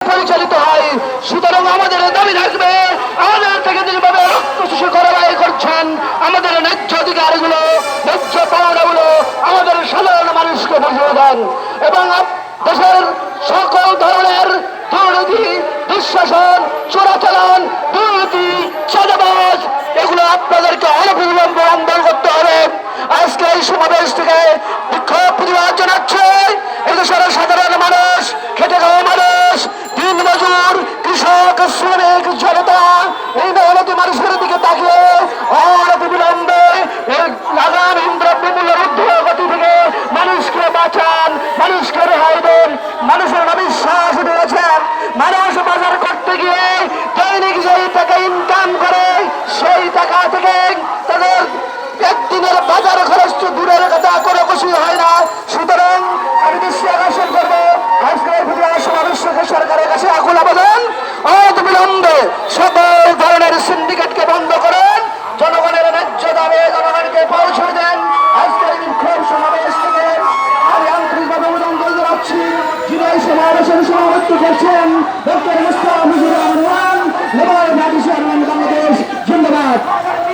পরিচালিত হয়। সুতরাং আমাদের দাবি থাকবে, আমাদের থেকে যেভাবে রক্ত শিশু করে ব্যয় করছেন, আমাদের ন্যায্য অধিকারগুলো, ন্যায্য পাওনাগুলো আমাদের সাধারণ মানুষকে বুঝিয়ে দেন এবং দেশের সকল ধরনের দুর্নীতি, দুঃশাসন, চোরাচালান, দুর্নীতি, চাঁদাবাজ এগুলো আপনাদেরকে অনবিলম্বে বন্ধ করতে হবে। আজকে এই সমাবেশ থেকে বিক্ষোভ প্রতিবাদ জানাচ্ছে এদেশের সাধারণ মানুষ, খেটে খাওয়া মানুষ, দিন মজুর, কৃষক, শ্রমিক, জনতা এই মেহনতি মানুষের দিকে তাকিয়ে অনবিলম্বে আগামী দ্রব্যমূল্যের ঊর্ধ্বগতি থেকে মানুষকে বাঁচান, মানুষকে রেহাই দেন। মানুষের অবিশ্বাস দিয়েছেন, মানুষ বাজার করতে গিয়ে দৈনিক যেই টাকা ইনকাম করে সেই টাকা থেকে তাদের একদিনের বাজার খরচ তো দূরের কথা কোনো খুশি হয় না। সুতরাং আমি দৃষ্টি আকর্ষণ করবো আজকের সমাবেশ সরকারের কাছে আকুল আবেদন, অবিলম্বে সকল ধরনের সিন্ডিকেটকে বন্ধ করেন, জনগণের ন্যায্য দাবি জনগণকে পৌঁছে দেন। আজকের বিক্ষোভ সমাবেশ থেকে আমি আন্তরিকভাবে অভিনন্দন জানাচ্ছি। যিনি এই সমাবেশের সভাপতিত্ব করছেন ডক্টর